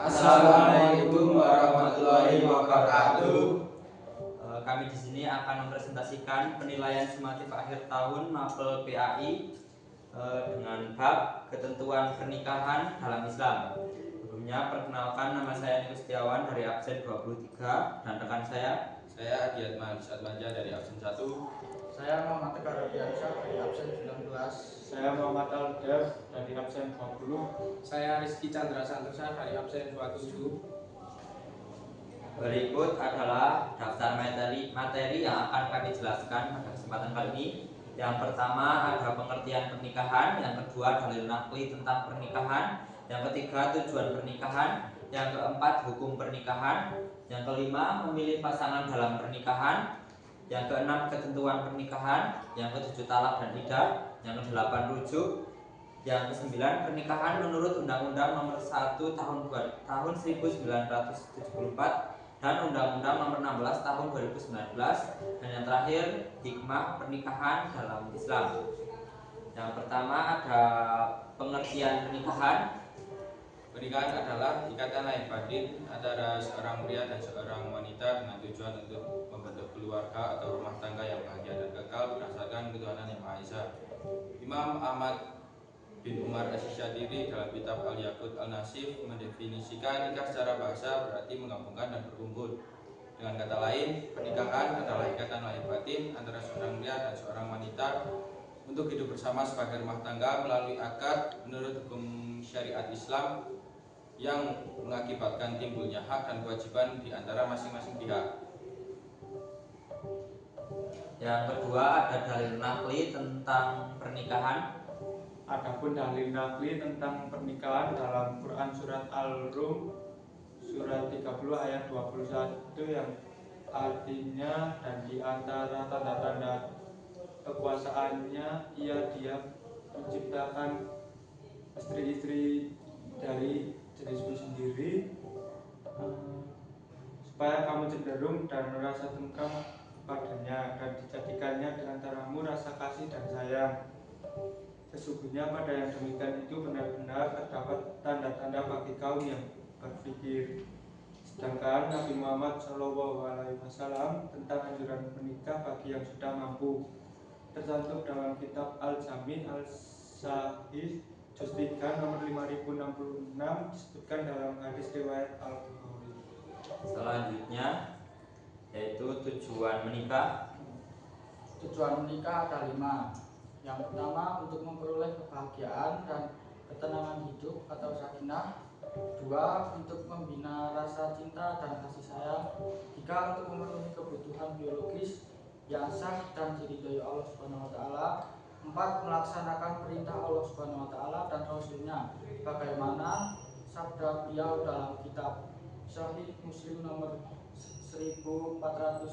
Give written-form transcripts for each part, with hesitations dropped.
Assalamualaikum warahmatullahi wabarakatuh. Kami di sini akan mempresentasikan penilaian sumatif akhir tahun mapel PAI dengan bab ketentuan pernikahan dalam Islam. Sebelumnya perkenalkan, nama saya Niko Setiawan dari absen 23 dan rekan saya Adiatma Bisatmaja dari absen 1. Saya Muhammad Tegar Ardiansyah dari absen 19. Saya Muhammad Al-Dev dari absen 20. Saya Rizky Chandra Santosa dari absen 27. Berikut adalah daftar materi yang akan kami jelaskan pada kesempatan kali ini. Yang pertama ada pengertian pernikahan, yang kedua dalil nakli tentang pernikahan, yang ketiga tujuan pernikahan, yang keempat hukum pernikahan, yang kelima memilih pasangan dalam pernikahan, yang keenam ketentuan pernikahan, yang ketujuh talak dan iddah, yang kedelapan rujuk, yang kesembilan pernikahan menurut Undang-Undang Nomor 1 Tahun 1974 dan Undang-Undang Nomor 16 Tahun 2019, dan yang terakhir hikmah pernikahan dalam Islam. Yang pertama ada pengertian pernikahan. Pernikahan adalah ikatan lahir batin antara seorang pria dan seorang wanita dengan tujuan untuk membentuk keluarga atau rumah tangga yang bahagia dan kekal berdasarkan ketuhanan Yang Maha Esa. Imam Ahmad bin Umar Asy-Syadzili dalam kitab Al-Yaqut Al-Nasif mendefinisikan nikah secara bahasa berarti menggabungkan dan berkumpul. Dengan kata lain, pernikahan adalah ikatan lahir batin antara seorang pria dan seorang wanita untuk hidup bersama sebagai rumah tangga melalui akad menurut hukum syariat Islam yang mengakibatkan timbulnya hak dan kewajiban di antara masing-masing pihak. Yang kedua ada dalil nakli tentang pernikahan. Adapun dalil nakli tentang pernikahan dalam Quran surat Al-Rum surat 30 ayat 21 yang artinya dan di antara tanda-tanda kekuasaannya dia menciptakan istri-istri dari jenismu sendiri supaya kamu cenderung dan merasa tengkam padanya dan dijadikannya di antaramu rasa kasih dan sayang. Sesungguhnya pada yang demikian itu benar-benar terdapat tanda-tanda bagi kaum yang berpikir. Sedangkan Nabi Muhammad SAW tentang anjuran menikah bagi yang sudah mampu tercantum dalam kitab Al-Jami Al-Sahih juz 3 nomor 5066 disebutkan dalam hadis riwayat Al-Bukhari. Selanjutnya yaitu tujuan menikah. Tujuan menikah ada 5. Yang pertama untuk memperoleh kebahagiaan dan ketenangan hidup atau sakinah. 2. Untuk membina rasa cinta dan kasih sayang. 3. Untuk memenuhi kebutuhan biologis yang sah dan diridhoi Allah Subhanahu wa taala. 4. Melaksanakan perintah Allah Subhanahu wa taala dan Rasulnya bagaimana sabda beliau dalam kitab Sahih Muslim nomor 1401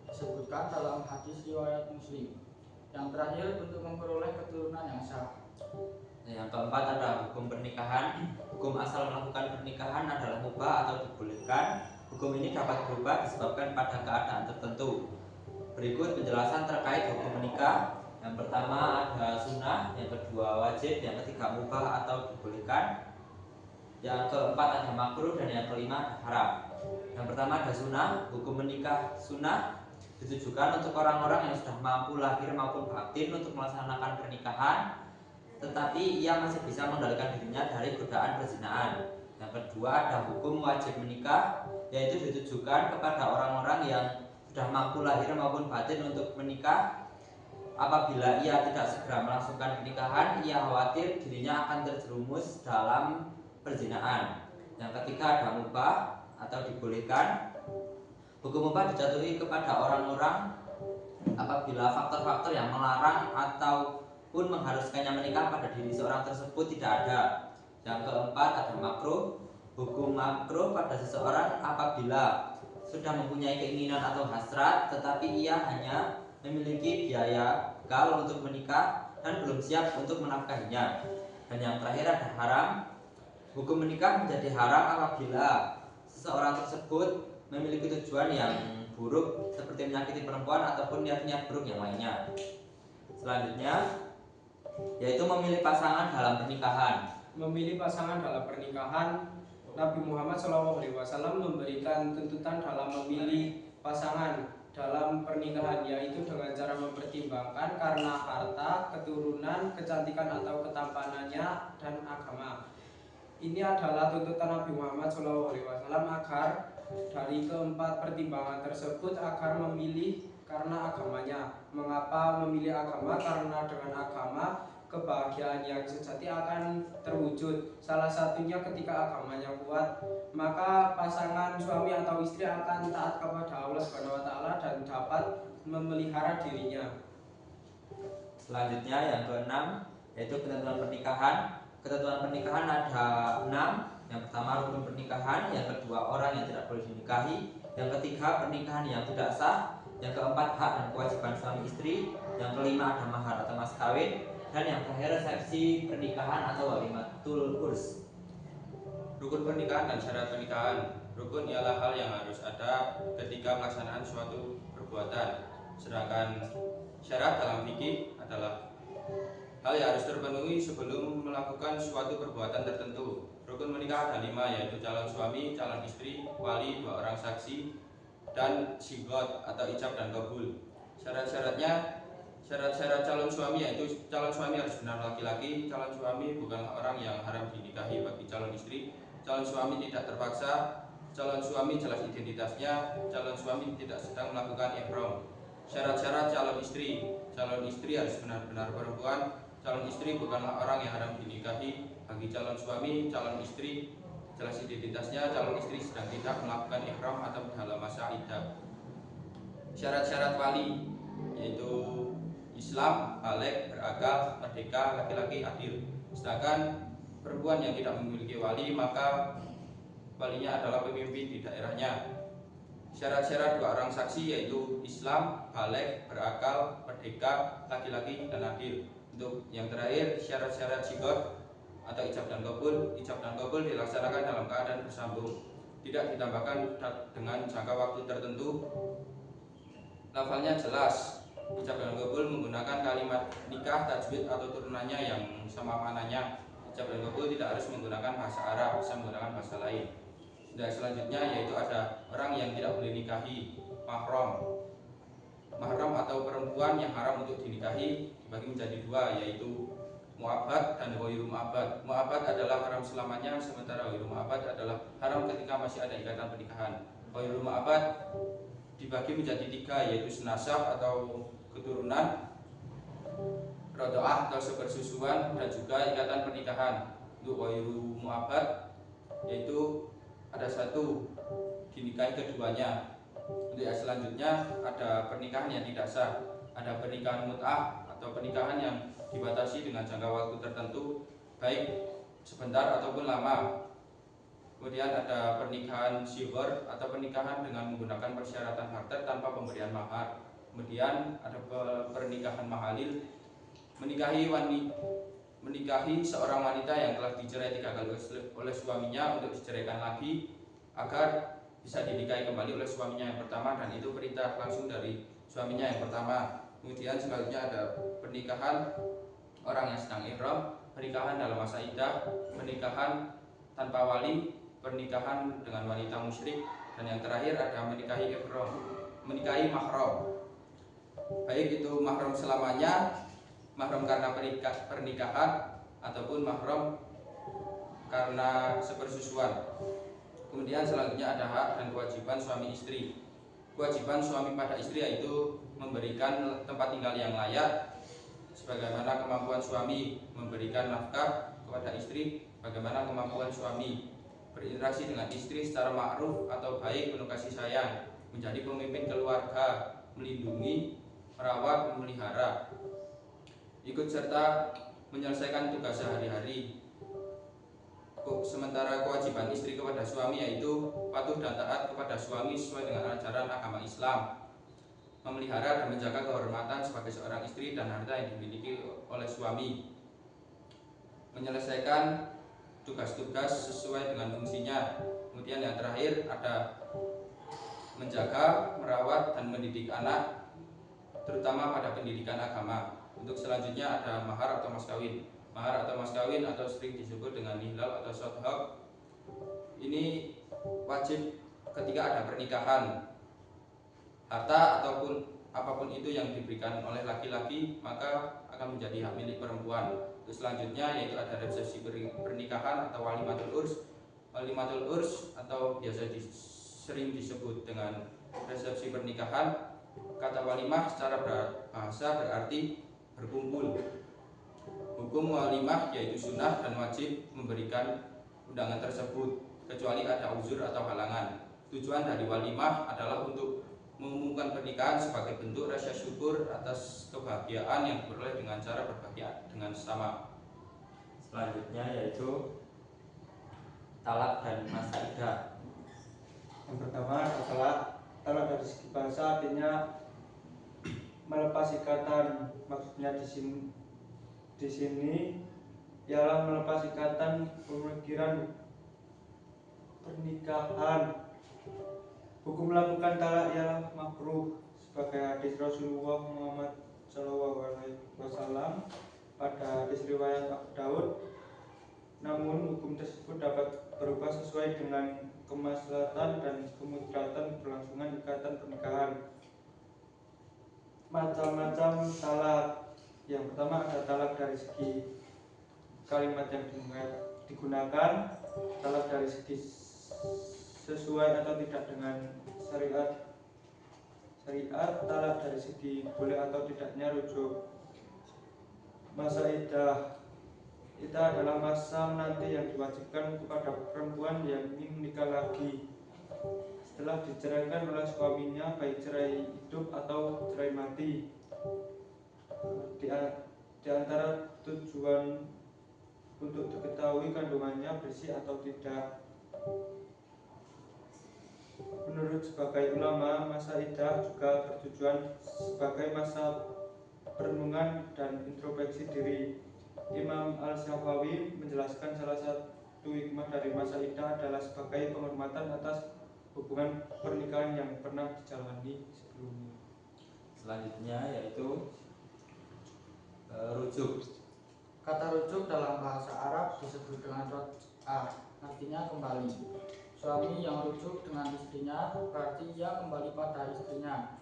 disebutkan dalam hadis riwayat Muslim. Yang terakhir untuk memperoleh keturunan yang sah. Yang keempat ada hukum pernikahan. Hukum asal melakukan pernikahan adalah mubah atau dibolehkan. Hukum ini dapat berubah disebabkan pada keadaan tertentu. Berikut penjelasan terkait hukum menikah. Yang pertama ada sunnah, yang kedua wajib, yang ketiga mubah atau dibolehkan, yang keempat ada makruh, dan yang kelima ada haram. Yang pertama ada sunnah. Hukum menikah sunnah ditujukan untuk orang-orang yang sudah mampu lahir maupun batin untuk melaksanakan pernikahan, tetapi ia masih bisa mengendalikan dirinya dari godaan perzinahan. Yang kedua ada hukum wajib menikah, yaitu ditujukan kepada orang-orang yang sudah mampu lahir maupun batin untuk menikah. Apabila ia tidak segera melangsungkan pernikahan, ia khawatir dirinya akan terjerumus dalam perzinahan. Yang ketiga ada mubah atau dibolehkan. Hukum mubah dijatuhi kepada orang-orang apabila faktor-faktor yang melarang ataupun mengharuskannya menikah pada diri seorang tersebut tidak ada. Yang keempat ada makruh. Hukum makruh pada seseorang apabila sudah mempunyai keinginan atau hasrat tetapi ia hanya memiliki biaya bekal untuk menikah dan belum siap untuk menafkahinya. Dan yang terakhir ada haram. Hukum menikah menjadi haram apabila seseorang tersebut memiliki tujuan yang buruk seperti menyakiti perempuan ataupun niat-niat buruk yang lainnya. Selanjutnya yaitu memilih pasangan dalam pernikahan. Memilih pasangan dalam pernikahan Nabi Muhammad SAW memberikan tuntutan dalam memilih pasangan dalam pernikahan, yaitu dengan cara mempertimbangkan karena harta, keturunan, kecantikan atau ketampanannya, dan agama. Ini adalah tuntutan Nabi Muhammad SAW agar dari keempat pertimbangan tersebut agar memilih karena agamanya. Mengapa memilih agama? Karena dengan agama kebahagiaan yang sejati akan terwujud. Salah satunya ketika agamanya kuat, maka pasangan suami atau istri akan taat kepada Allah Subhanahu wa taala dan dapat memelihara dirinya. Selanjutnya yang keenam yaitu ketentuan pernikahan. Ketentuan pernikahan ada 6. Yang pertama rukun pernikahan, yang kedua orang yang tidak boleh dinikahi, yang ketiga pernikahan yang tidak sah, yang keempat hak dan kewajiban suami istri, yang kelima ada mahar atau mas kawin, dan yang terakhir resepsi pernikahan atau walimatul urs. Rukun pernikahan dan syarat pernikahan. Rukun ialah hal yang harus ada ketika pelaksanaan suatu perbuatan. Sedangkan syarat dalam fikih adalah hal yang harus terpenuhi sebelum melakukan suatu perbuatan tertentu. Rukun menikah ada 5, yaitu calon suami, calon istri, wali, 2 orang saksi, dan sigot atau ijab dan kabul. Syarat-syaratnya, syarat-syarat calon suami yaitu calon suami harus benar laki-laki, calon suami bukanlah orang yang haram dinikahi bagi calon istri, calon suami tidak terpaksa, calon suami jelas identitasnya, calon suami tidak sedang melakukan ihram. Syarat-syarat calon istri harus benar-benar perempuan, calon istri bukanlah orang yang haram dinikahi bagi calon suami, calon istri jelas identitasnya, calon istri sedang tidak melakukan ihram atau dalam masa iddah. Syarat-syarat wali yaitu Islam, balik, berakal, merdeka, laki-laki, adil. Sedangkan perempuan yang tidak memiliki wali maka walinya adalah pemimpin di daerahnya. Syarat-syarat 2 orang saksi yaitu Islam, balik, berakal, merdeka, laki-laki, dan adil. Untuk yang terakhir syarat-syarat sigot atau ijab dan kabul. Ijab dan kabul dilaksanakan dalam keadaan bersambung, tidak ditambahkan dengan jangka waktu tertentu. Lafalnya jelas. Ijab dan kabul menggunakan kalimat nikah, tajwid atau turunannya yang sama maknanya. Ijab dan kabul tidak harus menggunakan bahasa Arab, bisa menggunakan bahasa lain. Dan selanjutnya yaitu ada orang yang tidak boleh nikahi, mahram. Mahram atau perempuan yang haram untuk dinikahi dibagi menjadi 2, yaitu mu'abbad dan ghairu mu'abbad. Mu'abbad adalah haram selamanya, sementara ghairu mu'abbad adalah haram ketika masih ada ikatan pernikahan. Ghairu mu'abbad dibagi menjadi 3, yaitu senasab atau keturunan, rodoah atau sepersusuan, dan juga ikatan pernikahan. Untuk ghairu mu'abbad yaitu ada 1 dinikahi keduanya. Untuk yang selanjutnya ada pernikahan yang tidak sah, ada pernikahan mut'ah atau pernikahan yang dibatasi dengan jangka waktu tertentu, baik sebentar ataupun lama. Kemudian ada pernikahan sighar atau pernikahan dengan menggunakan persyaratan harta tanpa pemberian mahar. Kemudian ada pernikahan mahalil, menikahi seorang wanita yang telah dicerai 3 kali oleh suaminya untuk diceraikan lagi agar bisa dinikahi kembali oleh suaminya yang pertama, dan itu perintah langsung dari suaminya yang pertama. Kemudian selanjutnya ada pernikahan orang yang sedang ihram, pernikahan dalam masa iddah, pernikahan tanpa wali, pernikahan dengan wanita musyrik, dan yang terakhir ada menikahi mahram. Baik itu mahram selamanya, mahram karena pernikahan, ataupun mahram karena sepersusuan. Kemudian selanjutnya ada hak dan kewajiban suami istri. Kewajiban suami pada istri yaitu memberikan tempat tinggal yang layak, sebagaimana kemampuan suami memberikan nafkah kepada istri, bagaimana kemampuan suami berinteraksi dengan istri secara ma'ruf atau baik, penuh kasih sayang, menjadi pemimpin keluarga, melindungi, merawat, memelihara, ikut serta menyelesaikan tugas sehari-hari. Sementara kewajiban istri kepada suami yaitu patuh dan taat kepada suami sesuai dengan ajaran agama Islam, memelihara dan menjaga kehormatan sebagai seorang istri dan harta yang dimiliki oleh suami, menyelesaikan tugas-tugas sesuai dengan fungsinya. Kemudian yang terakhir ada menjaga, merawat, dan mendidik anak, terutama pada pendidikan agama. Untuk selanjutnya ada mahar atau mas kawin. Mahar atau mas kawin atau sering disebut dengan nihlal atau sodhok ini wajib ketika ada pernikahan. Harta ataupun apapun itu yang diberikan oleh laki-laki maka akan menjadi hak milik perempuan. Terus selanjutnya yaitu ada resepsi pernikahan atau walimatul urs. Walimatul urs atau biasa sering disebut dengan resepsi pernikahan. Kata walimah secara bahasa berarti berkumpul. Hukum walimah yaitu sunnah dan wajib memberikan undangan tersebut kecuali ada uzur atau halangan. Tujuan dari walimah adalah untuk mengumumkan pernikahan sebagai bentuk rasa syukur atas kebahagiaan yang diperoleh dengan cara berbagi dengan sesama. Selanjutnya yaitu talak dan masa iddah. Yang pertama adalah talak dari segi bahasa artinya melepas ikatan. Maksudnya di sini ialah melepas ikatan pemikiran pernikahan. Hukum melakukan talak ialah makruh sebagai hadis Rasulullah Muhammad SAW pada hadis riwayat Abu Daud. Namun hukum tersebut dapat berubah sesuai dengan kemaslahatan dan kemudaratan berlangsungan ikatan pernikahan. Macam-macam talak. Yang pertama ada talak dari segi kalimat yang digunakan, talak dari segi sesuai atau tidak dengan syariat, talak dari segi boleh atau tidaknya rujuk. Masa iddah adalah masa menanti yang diwajibkan kepada perempuan yang ingin menikah lagi setelah diceraikan oleh suaminya, baik cerai hidup atau cerai mati. Di antara tujuan untuk diketahui kandungannya bersih atau tidak. Menurut sebagai ulama, masa iddah juga bertujuan sebagai masa perenungan dan introspeksi diri. Imam Al-Syafi'i menjelaskan salah satu hikmah dari masa iddah adalah sebagai penghormatan atas hubungan pernikahan yang pernah dijalani sebelumnya. Selanjutnya yaitu rujuk. Kata rujuk dalam bahasa Arab disebut dengan roj'ah, artinya kembali. Suami yang rujuk dengan istrinya berarti ia kembali pada istrinya.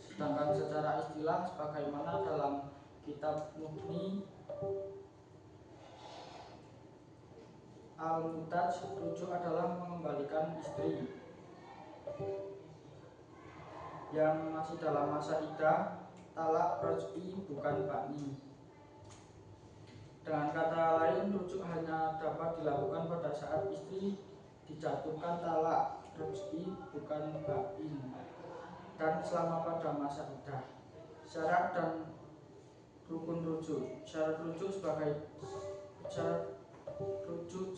Sedangkan secara istilah sebagaimana dalam kitab Mughni Al-Mutaj, rujuk adalah mengembalikan istri yang masih dalam masa iddah. Talak roj'i bukan bakni. Dengan kata lain, rujuk hanya dapat dilakukan pada saat istri dijatuhkan talak roj'i bukan bain, dan selama pada masa iddah. Syarat dan rukun rujuk. Syarat rujuk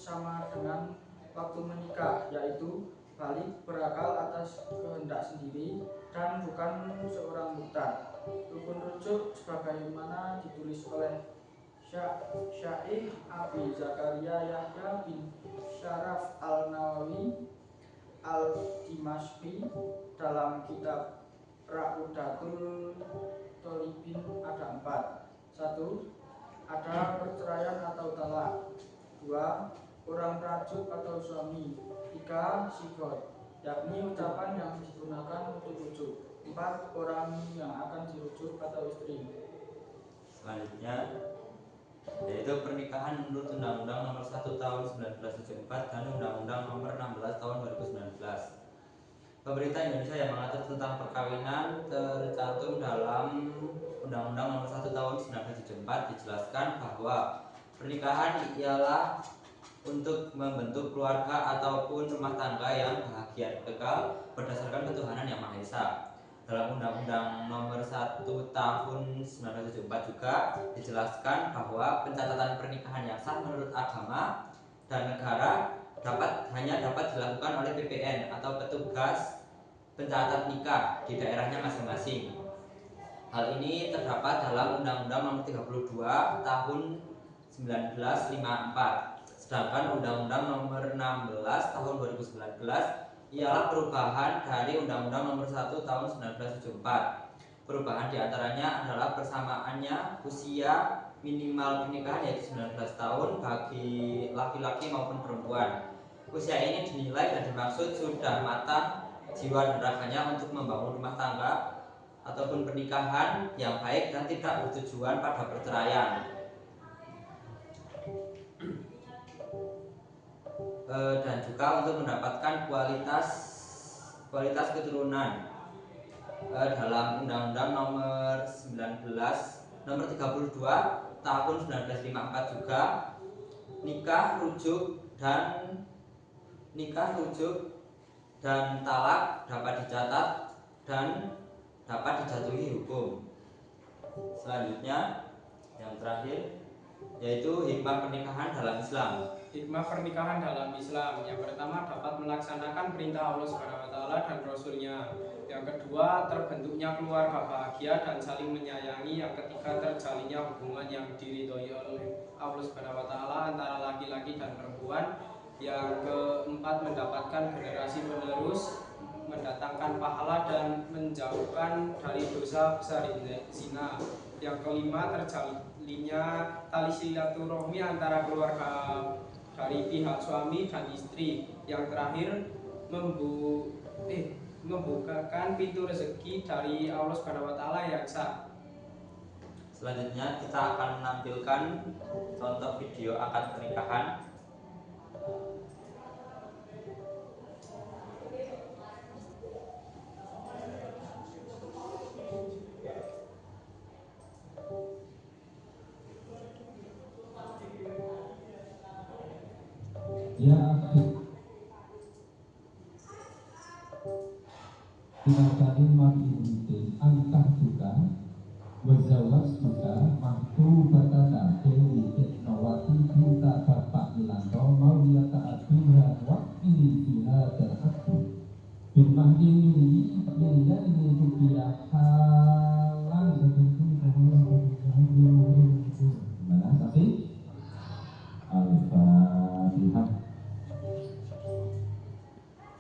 sama dengan waktu menikah, yaitu balik, berakal atas kehendak sendiri, dan bukan seorang murtad. Rukun rujuk sebagaimana ditulis oleh Syaikh Abi Zakaria Yahya bin Syaraf Al-Nawawi Al-Dimashqi dalam kitab Ra'udatul Tholibin ada 4. 1. Ada perceraian atau talak. 2. Orang rajuk atau suami. 3. Sigot, yakni ucapan yang digunakan untuk rujuk. 4. Orang yang akan dirujuk atau istri. Selanjutnya yaitu pernikahan menurut Undang-Undang Nomor 1 Tahun 1974 dan Undang-Undang Nomor 16 Tahun 2019. Pemerintah Indonesia yang mengatur tentang perkawinan tercantum dalam Undang-Undang Nomor 1 Tahun 1974 dijelaskan bahwa pernikahan ialah untuk membentuk keluarga ataupun rumah tangga yang bahagia dan kekal berdasarkan ketuhanan Yang Maha Esa. Dalam Undang-Undang Nomor 1 Tahun 1974 juga dijelaskan bahwa pencatatan pernikahan yang sah menurut agama dan negara hanya dapat dilakukan oleh PPN atau petugas pencatat nikah di daerahnya masing-masing. Hal ini terdapat dalam Undang-Undang Nomor 32 Tahun 1954. Sedangkan Undang-Undang Nomor 16 Tahun 2019 ialah perubahan dari Undang-Undang Nomor 1 Tahun 1974. Perubahan diantaranya adalah persamaannya usia minimal pernikahan yaitu 19 tahun bagi laki-laki maupun perempuan. Usia ini dinilai dan dimaksud sudah matang jiwa dan raganya untuk membangun rumah tangga ataupun pernikahan yang baik dan tidak bertujuan pada perceraian. Dan juga untuk mendapatkan kualitas keturunan. Dalam Undang-Undang nomor 32 tahun 1954 juga nikah rujuk dan talak dapat dicatat dan dapat dijatuhi hukum. Selanjutnya yang terakhir yaitu hikmah pernikahan dalam Islam. Hikmah pernikahan dalam Islam, yang pertama dapat melaksanakan perintah Allah Subhanahu wa taala dan Rasul-Nya. Yang kedua, terbentuknya keluarga bahagia dan saling menyayangi. Yang ketiga, terjalinnya hubungan yang diridhoi oleh Allah Subhanahu wa taala antara laki-laki dan perempuan. Yang keempat, mendapatkan generasi penerus, mendatangkan pahala dan menjauhkan dari dosa besar zina. Yang kelima, terjalinnya tali silaturahmi antara keluarga dari pihak suami dan istri. Yang terakhir, membukakan pintu rezeki dari Allah Subhanahu wa taala yang sah. Selanjutnya kita akan menampilkan contoh video akad pernikahan. Ya akhi, Inasanin makintin angkah juga Wazawas juga Mahtu batana Dewi Etnawati Binta Bapak Ilanto Mauliyata Aduha Wakili Fiha Terhatu Bin Mahdini Lindani Rupiah Halan Mana kasih Al-Fatihah.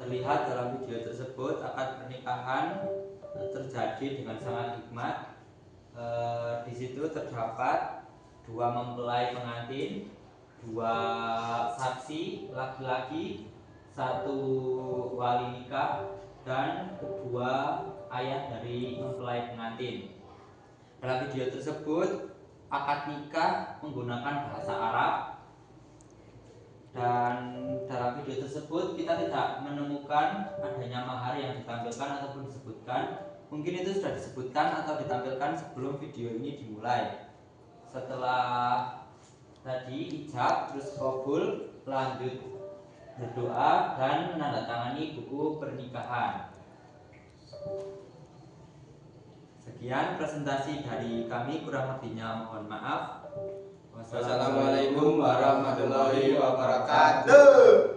Terlihat dalam video tersebut akad pernikahan terjadi dengan sangat hikmat. Di situ terdapat 2 mempelai pengantin, 2 saksi laki-laki, 1 wali nikah, dan kedua ayah dari mempelai pengantin. Dalam video tersebut akad nikah menggunakan bahasa Arab. Dan dalam video tersebut kita tidak menemukan adanya mahar yang ditampilkan ataupun disebutkan. Mungkin itu sudah disebutkan atau ditampilkan sebelum video ini dimulai. Setelah tadi ijab, terus qabul, lanjut berdoa dan menandatangani buku pernikahan. Sekian presentasi dari kami, kurang lebihnya mohon maaf. Wassalamualaikum warahmatullahi wabarakatuh.